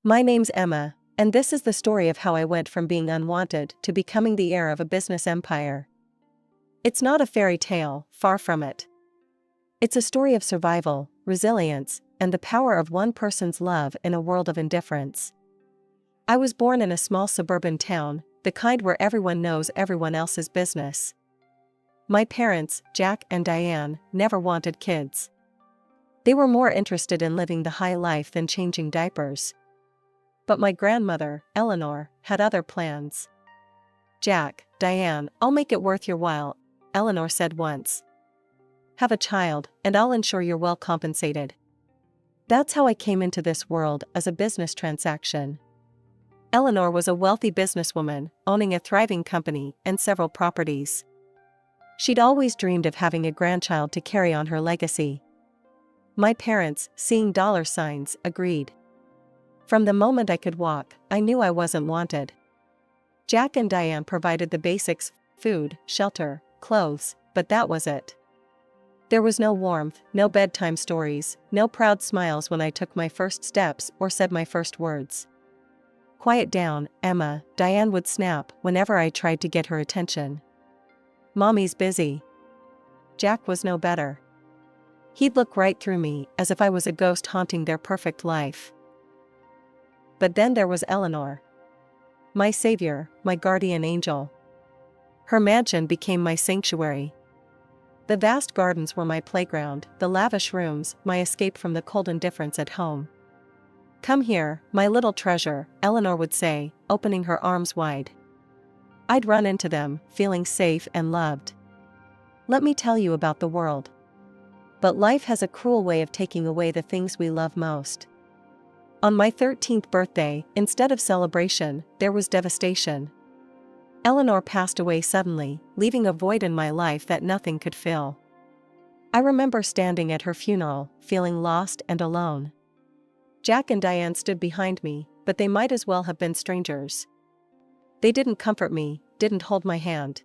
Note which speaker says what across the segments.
Speaker 1: My name's Emma, and this is the story of how I went from being unwanted to becoming the heir of a business empire. It's not a fairy tale, far from it. It's a story of survival, resilience, and the power of one person's love in a world of indifference. I was born in a small suburban town, the kind where everyone knows everyone else's business. My parents, Jack and Diane, never wanted kids. They were more interested in living the high life than changing diapers. But my grandmother, Eleanor, had other plans. "Jack, Diane, I'll make it worth your while," Eleanor said once. "Have a child, and I'll ensure you're well compensated." That's how I came into this world, as a business transaction. Eleanor was a wealthy businesswoman, owning a thriving company and several properties. She'd always dreamed of having a grandchild to carry on her legacy. My parents, seeing dollar signs, agreed. From the moment I could walk, I knew I wasn't wanted. Jack and Diane provided the basics: food, shelter, clothes, but that was it. There was no warmth, no bedtime stories, no proud smiles when I took my first steps or said my first words. "Quiet down, Emma," Diane would snap whenever I tried to get her attention. "Mommy's busy." Jack was no better. He'd look right through me, as if I was a ghost haunting their perfect life. But then there was Eleanor. My savior, my guardian angel. Her mansion became my sanctuary. The vast gardens were my playground, the lavish rooms, my escape from the cold indifference at home. "Come here, my little treasure," Eleanor would say, opening her arms wide. I'd run into them, feeling safe and loved. Let me tell you about the world. But life has a cruel way of taking away the things we love most. On my 13th birthday, instead of celebration, there was devastation. Eleanor passed away suddenly, leaving a void in my life that nothing could fill. I remember standing at her funeral, feeling lost and alone. Jack and Diane stood behind me, but they might as well have been strangers. They didn't comfort me, didn't hold my hand.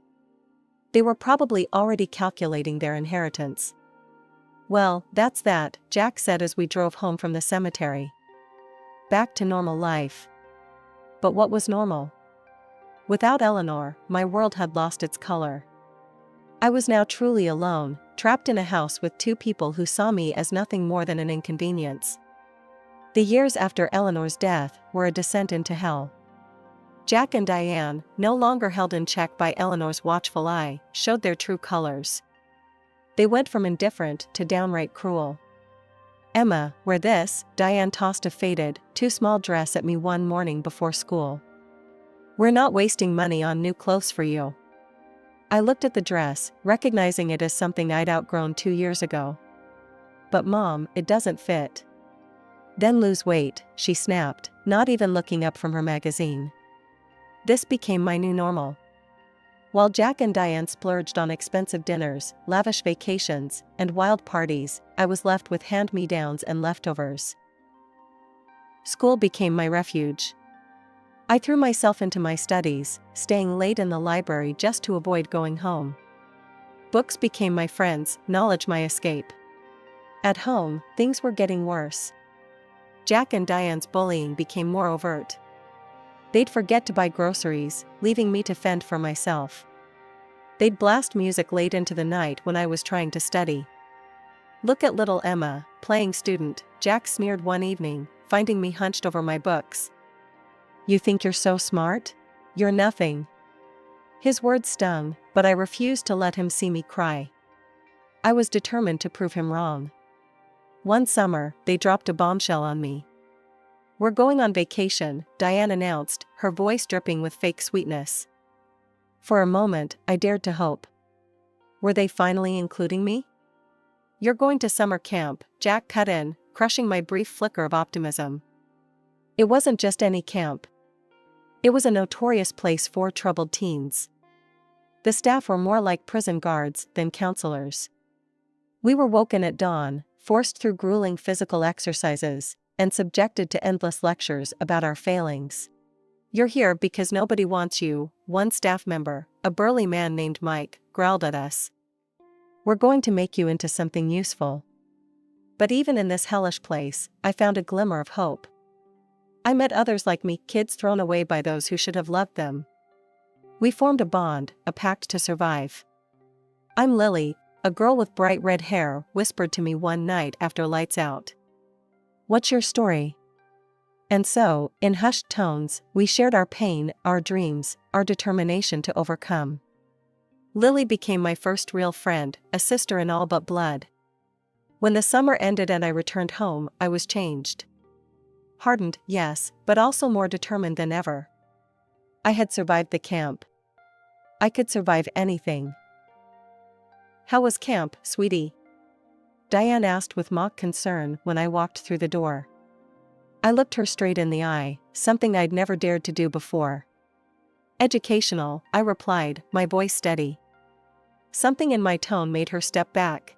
Speaker 1: They were probably already calculating their inheritance. "Well, that's that," Jack said as we drove home from the cemetery. Back to normal life. But what was normal? Without Eleanor, my world had lost its color. I was now truly alone, trapped in a house with two people who saw me as nothing more than an inconvenience. The years after Eleanor's death were a descent into hell. Jack and Diane, no longer held in check by Eleanor's watchful eye, showed their true colors. They went from indifferent to downright cruel. "Emma, wear this," Diane tossed a faded, too small dress at me one morning before school. "We're not wasting money on new clothes for you." I looked at the dress, recognizing it as something I'd outgrown 2 years ago. "But Mom, it doesn't fit." "Then lose weight," she snapped, not even looking up from her magazine. This became my new normal. While Jack and Diane splurged on expensive dinners, lavish vacations, and wild parties, I was left with hand-me-downs and leftovers. School became my refuge. I threw myself into my studies, staying late in the library just to avoid going home. Books became my friends, knowledge my escape. At home, things were getting worse. Jack and Diane's bullying became more overt. They'd forget to buy groceries, leaving me to fend for myself. They'd blast music late into the night when I was trying to study. "Look at little Emma, playing student," Jack sneered one evening, finding me hunched over my books. "You think you're so smart? You're nothing." His words stung, but I refused to let him see me cry. I was determined to prove him wrong. One summer, they dropped a bombshell on me. "We're going on vacation," Diane announced, her voice dripping with fake sweetness. For a moment, I dared to hope. Were they finally including me? "You're going to summer camp," Jack cut in, crushing my brief flicker of optimism. It wasn't just any camp. It was a notorious place for troubled teens. The staff were more like prison guards than counselors. We were woken at dawn, forced through grueling physical exercises, and subjected to endless lectures about our failings. "You're here because nobody wants you," one staff member, a burly man named Mike, growled at us. "We're going to make you into something useful." But even in this hellish place, I found a glimmer of hope. I met others like me, kids thrown away by those who should have loved them. We formed a bond, a pact to survive. I'm Lily, a girl with bright red hair whispered to me one night after lights out. What's your story? And so, in hushed tones, we shared our pain, our dreams, our determination to overcome. Lily became my first real friend, a sister in all but blood. When the summer ended and I returned home, I was changed. Hardened, yes, but also more determined than ever. I had survived the camp. I could survive anything. How was camp, sweetie? Diane asked with mock concern when I walked through the door. I looked her straight in the eye, something I'd never dared to do before. Educational, I replied, my voice steady. Something in my tone made her step back.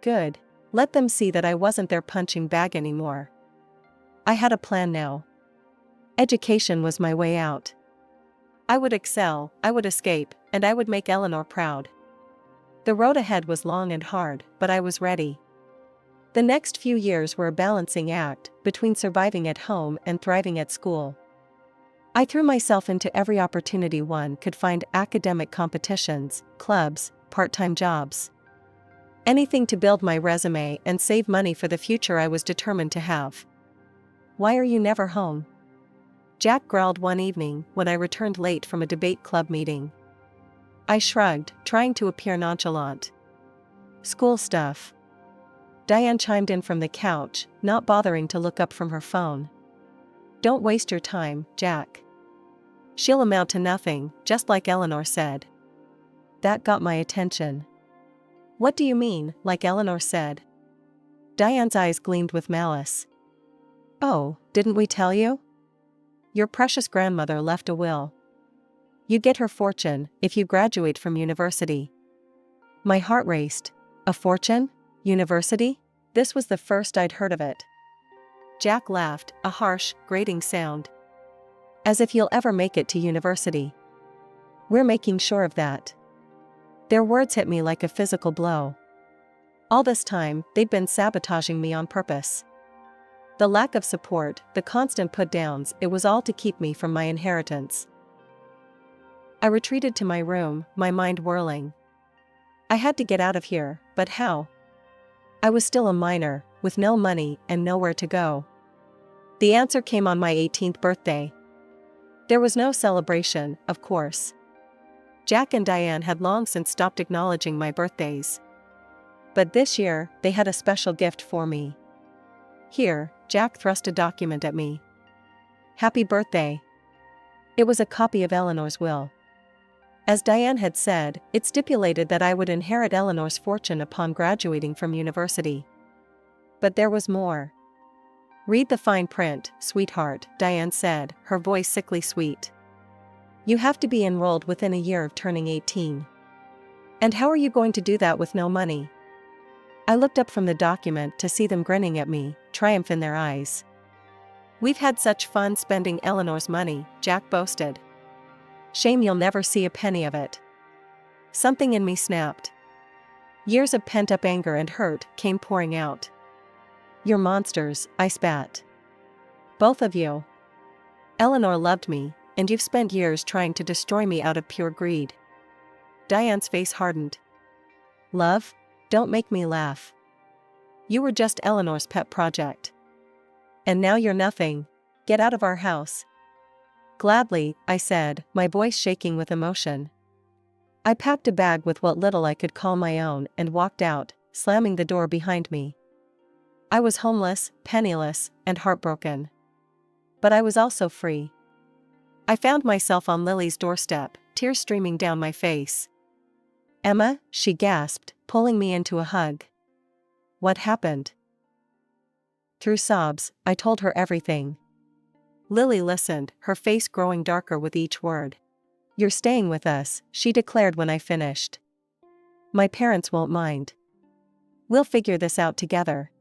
Speaker 1: Good. Let them see that I wasn't their punching bag anymore. I had a plan now. Education was my way out. I would excel, I would escape, and I would make Eleanor proud. The road ahead was long and hard, but I was ready. The next few years were a balancing act between surviving at home and thriving at school. I threw myself into every opportunity one could find: academic competitions, clubs, part-time jobs. Anything to build my resume and save money for the future I was determined to have. Why are you never home? Jack growled one evening when I returned late from a debate club meeting. I shrugged, trying to appear nonchalant. School stuff. Diane chimed in from the couch, not bothering to look up from her phone. Don't waste your time, Jack. She'll amount to nothing, just like Eleanor said. That got my attention. What do you mean, like Eleanor said? Diane's eyes gleamed with malice. Oh, didn't we tell you? Your precious grandmother left a will. You get her fortune if you graduate from university. My heart raced. A fortune? University? This was the first I'd heard of it. Jack laughed, a harsh, grating sound. As if you'll ever make it to university. We're making sure of that. Their words hit me like a physical blow. All this time, they'd been sabotaging me on purpose. The lack of support, the constant put-downs, it was all to keep me from my inheritance. I retreated to my room, my mind whirling. I had to get out of here, but how? I was still a minor, with no money and nowhere to go. The answer came on my 18th birthday. There was no celebration, of course. Jack and Diane had long since stopped acknowledging my birthdays. But this year, they had a special gift for me. Here, Jack thrust a document at me. Happy birthday. It was a copy of Eleanor's will. As Diane had said, it stipulated that I would inherit Eleanor's fortune upon graduating from university. But there was more. Read the fine print, sweetheart, Diane said, her voice sickly sweet. You have to be enrolled within a year of turning 18. And how are you going to do that with no money? I looked up from the document to see them grinning at me, triumph in their eyes. We've had such fun spending Eleanor's money, Jack boasted. Shame you'll never see a penny of it. Something in me snapped. Years of pent-up anger and hurt came pouring out. You're monsters, I spat. Both of you. Eleanor loved me, and you've spent years trying to destroy me out of pure greed. Diane's face hardened. Love? Don't make me laugh. You were just Eleanor's pet project. And now you're nothing. Get out of our house. Gladly, I said, my voice shaking with emotion. I packed a bag with what little I could call my own and walked out, slamming the door behind me. I was homeless, penniless, and heartbroken. But I was also free. I found myself on Lily's doorstep, tears streaming down my face. Emma, she gasped, pulling me into a hug. What happened? Through sobs, I told her everything. Lily listened, her face growing darker with each word. You're staying with us, she declared when I finished. My parents won't mind. We'll figure this out together.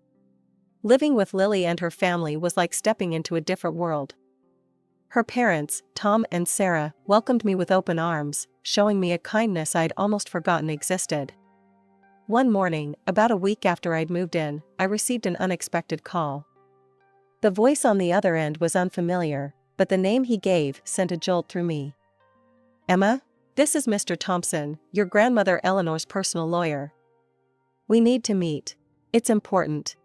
Speaker 1: Living with Lily and her family was like stepping into a different world. Her parents, Tom and Sarah, welcomed me with open arms, showing me a kindness I'd almost forgotten existed. One morning, about a week after I'd moved in, I received an unexpected call. The voice on the other end was unfamiliar, but the name he gave sent a jolt through me. Emma? This is Mr. Thompson, your grandmother Eleanor's personal lawyer. We need to meet. It's important.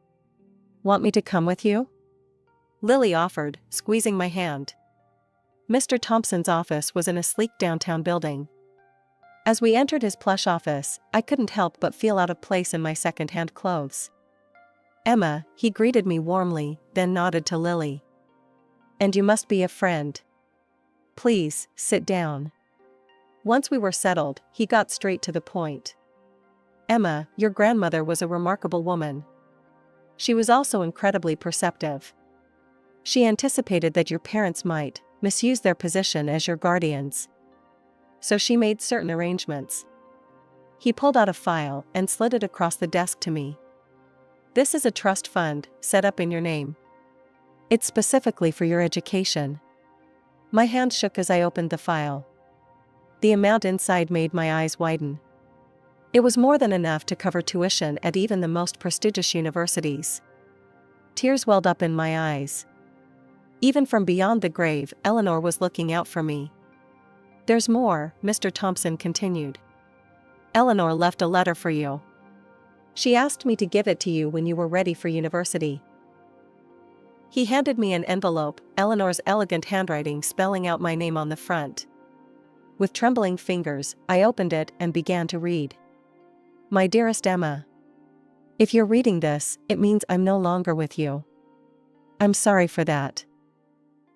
Speaker 1: Want me to come with you? Lily offered, squeezing my hand. Mr. Thompson's office was in a sleek downtown building. As we entered his plush office, I couldn't help but feel out of place in my second-hand clothes. Emma, he greeted me warmly, then nodded to Lily. And you must be a friend. Please, sit down. Once we were settled, he got straight to the point. Emma, your grandmother was a remarkable woman. She was also incredibly perceptive. She anticipated that your parents might misuse their position as your guardians. So she made certain arrangements. He pulled out a file and slid it across the desk to me. This is a trust fund, set up in your name. It's specifically for your education. My hand shook as I opened the file. The amount inside made my eyes widen. It was more than enough to cover tuition at even the most prestigious universities. Tears welled up in my eyes. Even from beyond the grave, Eleanor was looking out for me. There's more, Mr. Thompson continued. Eleanor left a letter for you. She asked me to give it to you when you were ready for university. He handed me an envelope, Eleanor's elegant handwriting spelling out my name on the front. With trembling fingers, I opened it and began to read. My dearest Emma. If you're reading this, it means I'm no longer with you. I'm sorry for that.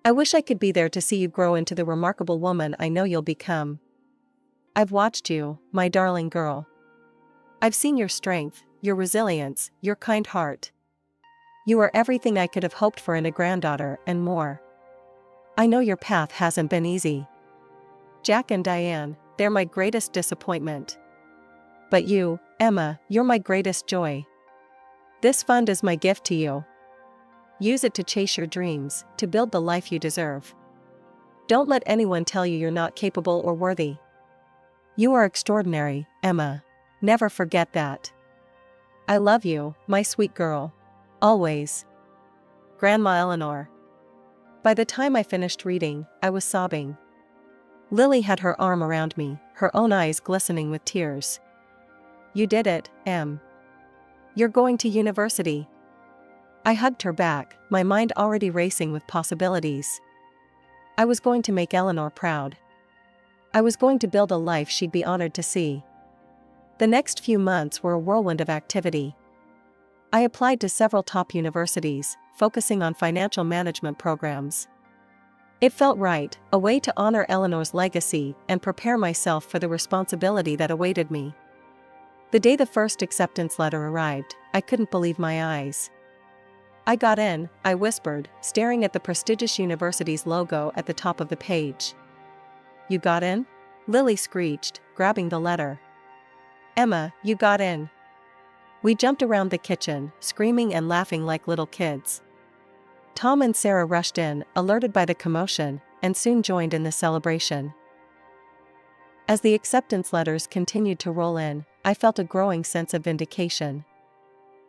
Speaker 1: I wish I could be there to see you grow into the remarkable woman I know you'll become. I've watched you, my darling girl. I've seen your strength, your resilience, your kind heart. You are everything I could have hoped for in a granddaughter and more. I know your path hasn't been easy. Jack and Diane, they're my greatest disappointment. But you, Emma, you're my greatest joy. This fund is my gift to you. Use it to chase your dreams, to build the life you deserve. Don't let anyone tell you you're not capable or worthy. You are extraordinary, Emma. Never forget that. I love you, my sweet girl. Always. Grandma Eleanor. By the time I finished reading, I was sobbing. Lily had her arm around me, her own eyes glistening with tears. You did it, Em. You're going to university. I hugged her back, my mind already racing with possibilities. I was going to make Eleanor proud. I was going to build a life she'd be honored to see. The next few months were a whirlwind of activity. I applied to several top universities, focusing on financial management programs. It felt right, a way to honor Eleanor's legacy and prepare myself for the responsibility that awaited me. The day the first acceptance letter arrived, I couldn't believe my eyes. I got in, I whispered, staring at the prestigious university's logo at the top of the page. You got in? Lily screeched, grabbing the letter. Emma, you got in. We jumped around the kitchen, screaming and laughing like little kids. Tom and Sarah rushed in, alerted by the commotion, and soon joined in the celebration. As the acceptance letters continued to roll in, I felt a growing sense of vindication.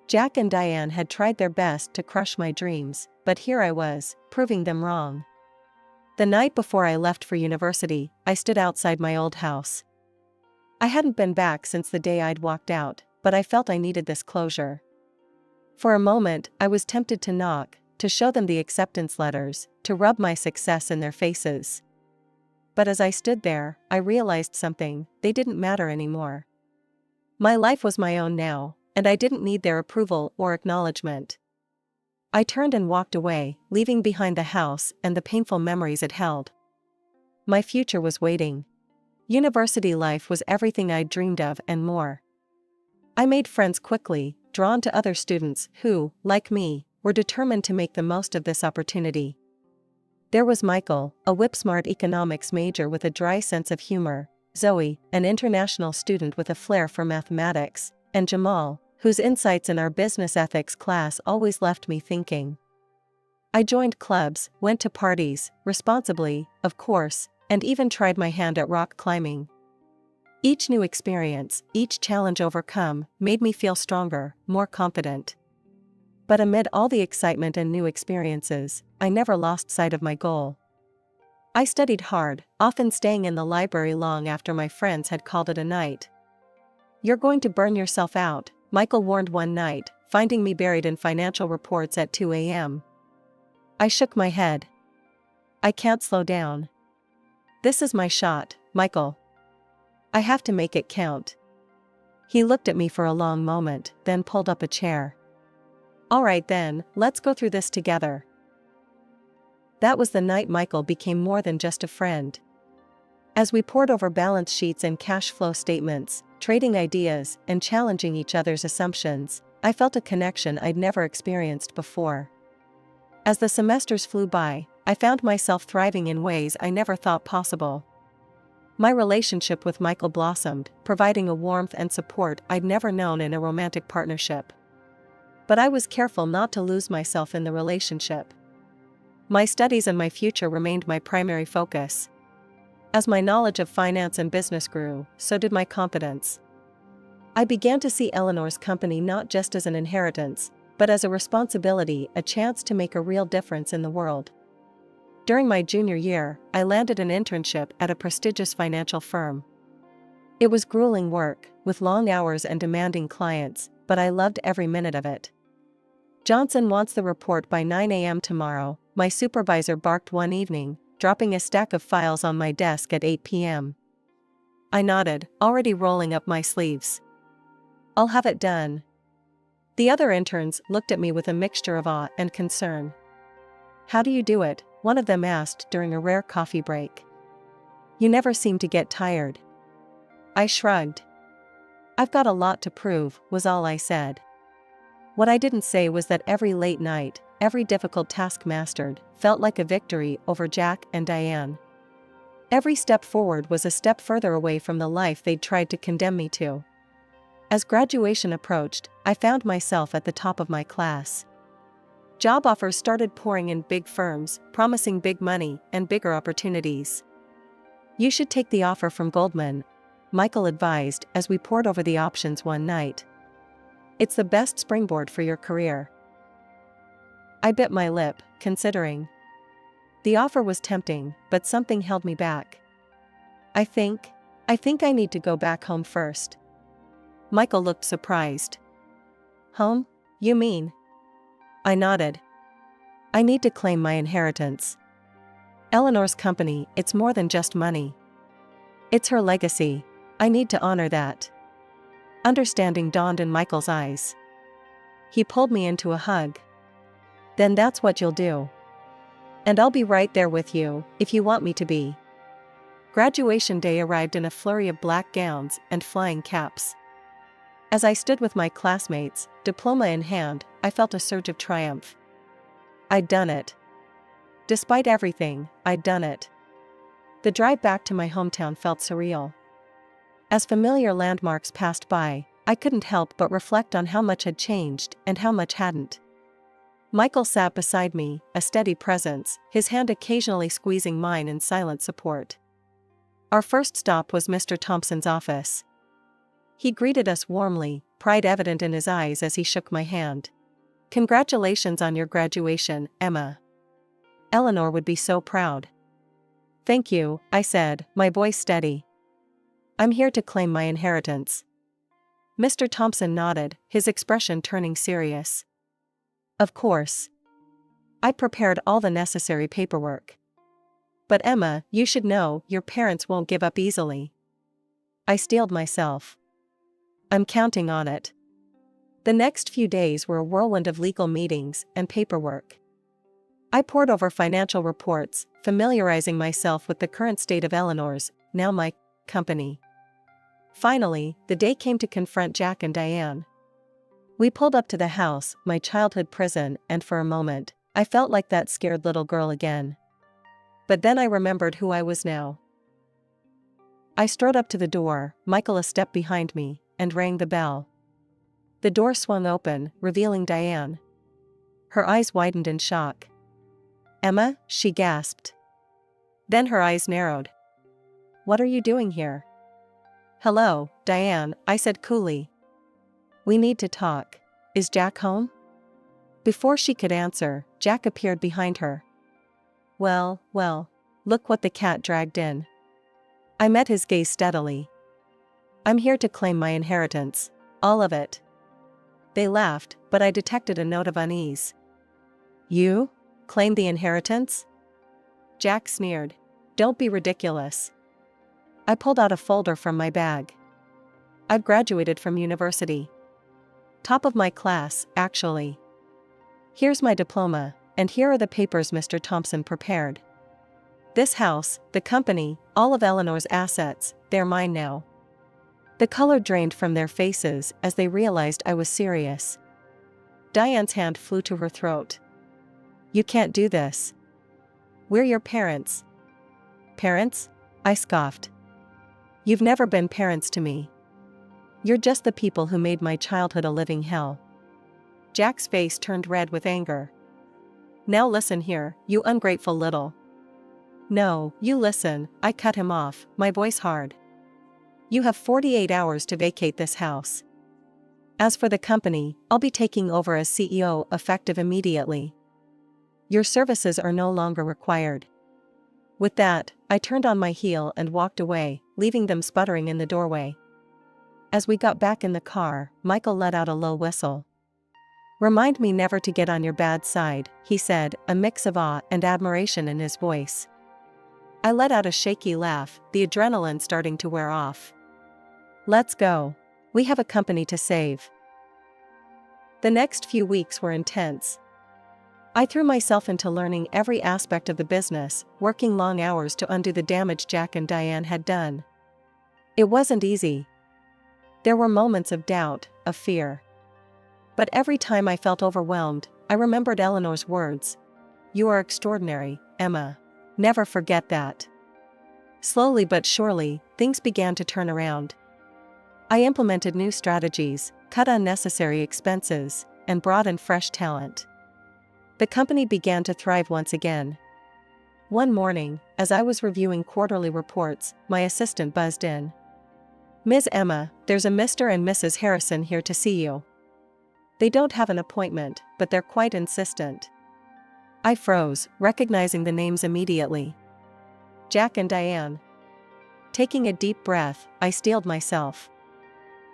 Speaker 1: Jack and Diane had tried their best to crush my dreams, but here I was, proving them wrong. The night before I left for university, I stood outside my old house. I hadn't been back since the day I'd walked out, but I felt I needed this closure. For a moment, I was tempted to knock, to show them the acceptance letters, to rub my success in their faces. But as I stood there, I realized something, they didn't matter anymore. My life was my own now, and I didn't need their approval or acknowledgement. I turned and walked away, leaving behind the house and the painful memories it held. My future was waiting. University life was everything I'd dreamed of and more. I made friends quickly, drawn to other students who, like me, were determined to make the most of this opportunity. There was Michael, a whip-smart economics major with a dry sense of humor, Zoe, an international student with a flair for mathematics, and Jamal, whose insights in our business ethics class always left me thinking. I joined clubs, went to parties, responsibly, of course, and even tried my hand at rock climbing. Each new experience, each challenge overcome, made me feel stronger, more confident. But amid all the excitement and new experiences, I never lost sight of my goal. I studied hard, often staying in the library long after my friends had called it a night. "You're going to burn yourself out," Michael warned one night, finding me buried in financial reports at 2 a.m. I shook my head. "I can't slow down. This is my shot, Michael. I have to make it count." He looked at me for a long moment, then pulled up a chair. "All right then, let's go through this together." That was the night Michael became more than just a friend. As we pored over balance sheets and cash flow statements, trading ideas, and challenging each other's assumptions, I felt a connection I'd never experienced before. As the semesters flew by, I found myself thriving in ways I never thought possible. My relationship with Michael blossomed, providing a warmth and support I'd never known in a romantic partnership. But I was careful not to lose myself in the relationship. My studies and my future remained my primary focus. As my knowledge of finance and business grew, so did my confidence. I began to see Eleanor's company not just as an inheritance, but as a responsibility, a chance to make a real difference in the world. During my junior year, I landed an internship at a prestigious financial firm. It was grueling work, with long hours and demanding clients, but I loved every minute of it. "Johnson wants the report by 9 a.m. tomorrow," my supervisor barked one evening, dropping a stack of files on my desk at 8 p.m. I nodded, already rolling up my sleeves. "I'll have it done." The other interns looked at me with a mixture of awe and concern. "How do you do it?" one of them asked during a rare coffee break. "You never seem to get tired." I shrugged. "I've got a lot to prove," was all I said. What I didn't say was that every late night, every difficult task mastered, felt like a victory over Jack and Diane. Every step forward was a step further away from the life they'd tried to condemn me to. As graduation approached, I found myself at the top of my class. Job offers started pouring in, big firms, promising big money and bigger opportunities. "You should take the offer from Goldman," Michael advised as we pored over the options one night. "It's the best springboard for your career." I bit my lip, considering. The offer was tempting, but something held me back. I think I need to go back home first." Michael looked surprised. "Home? You mean?" I nodded. "I need to claim my inheritance. Eleanor's company, it's more than just money. It's her legacy. I need to honor that." Understanding dawned in Michael's eyes. He pulled me into a hug. "Then that's what you'll do. And I'll be right there with you, if you want me to be." Graduation day arrived in a flurry of black gowns and flying caps. As I stood with my classmates, diploma in hand, I felt a surge of triumph. I'd done it. Despite everything, I'd done it. The drive back to my hometown felt surreal. As familiar landmarks passed by, I couldn't help but reflect on how much had changed and how much hadn't. Michael sat beside me, a steady presence, his hand occasionally squeezing mine in silent support. Our first stop was Mr. Thompson's office. He greeted us warmly, pride evident in his eyes as he shook my hand. "Congratulations on your graduation, Emma. Eleanor would be so proud." "Thank you," I said, my voice steady. "I'm here to claim my inheritance." Mr. Thompson nodded, his expression turning serious. "Of course. I prepared all the necessary paperwork. But Emma, you should know, your parents won't give up easily." I steeled myself. "I'm counting on it." The next few days were a whirlwind of legal meetings and paperwork. I pored over financial reports, familiarizing myself with the current state of Eleanor's, now my, company. Finally, the day came to confront Jack and Diane. We pulled up to the house, my childhood prison, and for a moment, I felt like that scared little girl again. But then I remembered who I was now. I strode up to the door, Michael a step behind me, and rang the bell. The door swung open, revealing Diane. Her eyes widened in shock. "Emma?" she gasped. Then her eyes narrowed. "What are you doing here?" "Hello, Diane," I said coolly. "We need to talk. Is Jack home?" Before she could answer, Jack appeared behind her. Well, look what the cat dragged in. I met his gaze steadily. I'm here to claim my inheritance. All of it. They laughed, but I detected a note of unease. You? Claim the inheritance? Jack sneered. Don't be ridiculous. I pulled out a folder from my bag. I've graduated from university. Top of my class, actually. Here's my diploma, and here are the papers Mr. Thompson prepared. This house, the company, all of Eleanor's assets, they're mine now. The color drained from their faces as they realized I was serious. Diane's hand flew to her throat. You can't do this. We're your parents. Parents? I scoffed. You've never been parents to me. You're just the people who made my childhood a living hell. Jack's face turned red with anger. Now listen here, you ungrateful little. No, you listen, I cut him off, my voice hard. You have 48 hours to vacate this house. As for the company, I'll be taking over as CEO effective immediately. Your services are no longer required. With that, I turned on my heel and walked away, leaving them sputtering in the doorway. As we got back in the car, Michael let out a low whistle. Remind me never to get on your bad side, he said, a mix of awe and admiration in his voice. I let out a shaky laugh, the adrenaline starting to wear off. Let's go. We have a company to save. The next few weeks were intense. I threw myself into learning every aspect of the business, working long hours to undo the damage Jack and Diane had done. It wasn't easy. There were moments of doubt, of fear. But every time I felt overwhelmed, I remembered Eleanor's words. You are extraordinary, Emma. Never forget that. Slowly but surely, things began to turn around. I implemented new strategies, cut unnecessary expenses, and brought in fresh talent. The company began to thrive once again. One morning, as I was reviewing quarterly reports, my assistant buzzed in. Ms. Emma, there's a Mr. and Mrs. Harrison here to see you. They don't have an appointment, but they're quite insistent. I froze, recognizing the names immediately. Jack and Diane. Taking a deep breath, I steeled myself.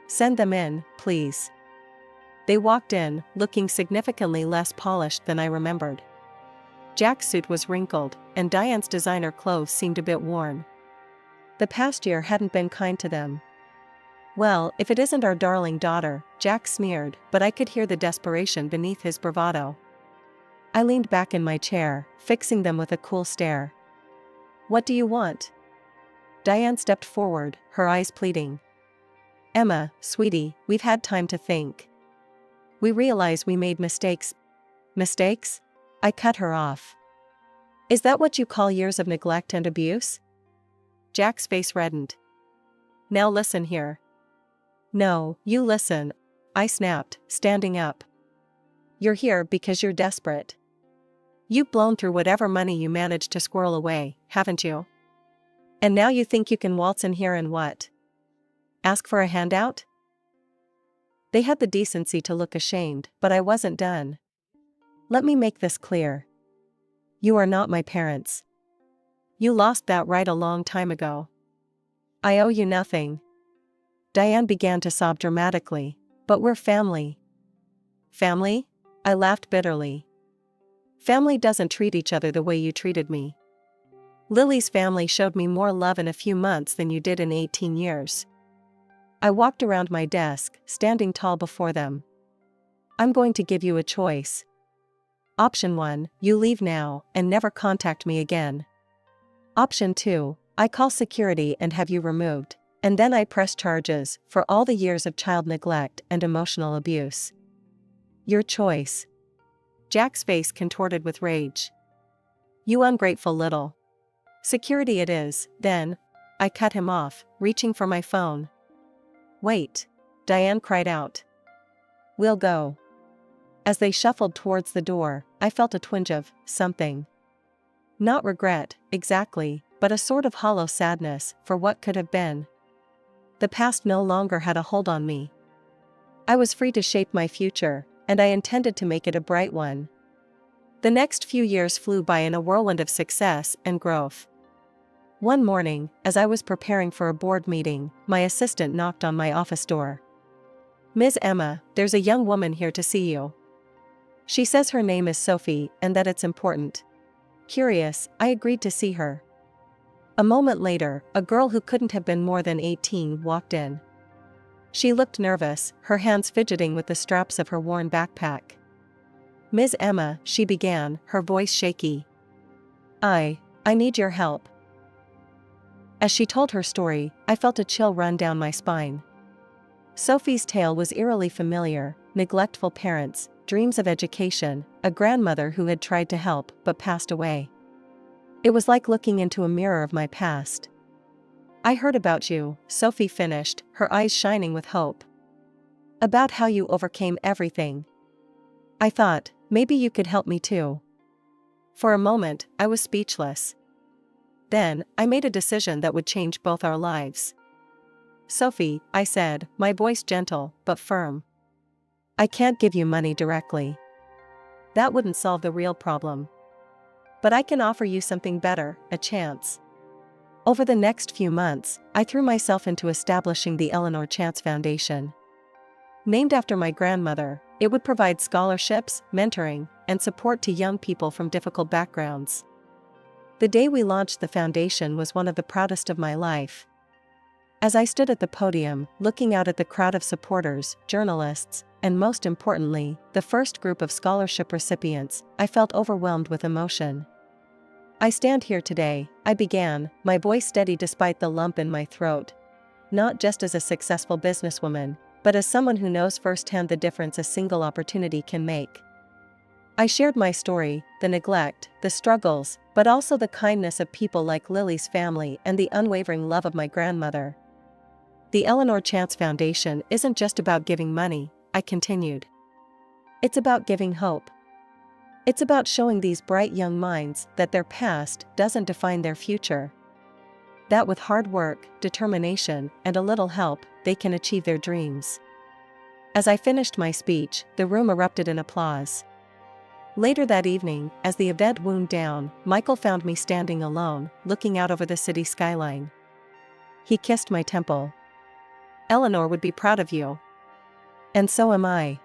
Speaker 1: Send them in, please. They walked in, looking significantly less polished than I remembered. Jack's suit was wrinkled, and Diane's designer clothes seemed a bit worn. The past year hadn't been kind to them. Well, if it isn't our darling daughter, Jack sneered, but I could hear the desperation beneath his bravado. I leaned back in my chair, fixing them with a cool stare. What do you want? Diane stepped forward, her eyes pleading. Emma, sweetie, we've had time to think. We realize we made mistakes. Mistakes? I cut her off. Is that what you call years of neglect and abuse? Jack's face reddened. Now listen here. No, you listen, I snapped, standing up. You're here because you're desperate. You've blown through whatever money you managed to squirrel away, haven't you? And now you think you can waltz in here and what? Ask for a handout? They had the decency to look ashamed, but I wasn't done. Let me make this clear. You are not my parents. You lost that right a long time ago. I owe you nothing. Diane began to sob dramatically. But we're family. Family? I laughed bitterly. Family doesn't treat each other the way you treated me. Lily's family showed me more love in a few months than you did in 18 years. I walked around my desk, standing tall before them. I'm going to give you a choice. Option 1, you leave now and never contact me again. Option 2, I call security and have you removed, and then I press charges for all the years of child neglect and emotional abuse. Your choice. Jack's face contorted with rage. You ungrateful little. Security it is, then. I cut him off, reaching for my phone. Wait. Diane cried out. We'll go. As they shuffled towards the door, I felt a twinge of something. Not regret, exactly, but a sort of hollow sadness for what could have been. The past no longer had a hold on me. I was free to shape my future, and I intended to make it a bright one. The next few years flew by in a whirlwind of success and growth. One morning, as I was preparing for a board meeting, my assistant knocked on my office door. "Ms. Emma, there's a young woman here to see you. She says her name is Sophie and that it's important." Curious, I agreed to see her. A moment later, a girl who couldn't have been more than 18 walked in. She looked nervous, her hands fidgeting with the straps of her worn backpack. "Ms. Emma," she began, her voice shaky. I need your help." As she told her story, I felt a chill run down my spine. Sophie's tale was eerily familiar: neglectful parents, dreams of education, a grandmother who had tried to help but passed away. It was like looking into a mirror of my past. "I heard about you," Sophie finished, her eyes shining with hope. "About how you overcame everything. I thought, maybe you could help me too." For a moment, I was speechless. Then, I made a decision that would change both our lives. "Sophie," I said, my voice gentle but firm. "I can't give you money directly. That wouldn't solve the real problem. But I can offer you something better, a chance." Over the next few months, I threw myself into establishing the Eleanor Chance Foundation. Named after my grandmother, it would provide scholarships, mentoring, and support to young people from difficult backgrounds. The day we launched the foundation was one of the proudest of my life. As I stood at the podium, looking out at the crowd of supporters, journalists, and most importantly, the first group of scholarship recipients, I felt overwhelmed with emotion. "I stand here today," I began, my voice steady despite the lump in my throat. "Not just as a successful businesswoman, but as someone who knows firsthand the difference a single opportunity can make." I shared my story, the neglect, the struggles, but also the kindness of people like Lily's family and the unwavering love of my grandmother. "The Eleanor Chance Foundation isn't just about giving money," I continued. "It's about giving hope. It's about showing these bright young minds that their past doesn't define their future. That with hard work, determination, and a little help, they can achieve their dreams." As I finished my speech, the room erupted in applause. Later that evening, as the event wound down, Michael found me standing alone, looking out over the city skyline. He kissed my temple. "Eleanor would be proud of you. And so am I."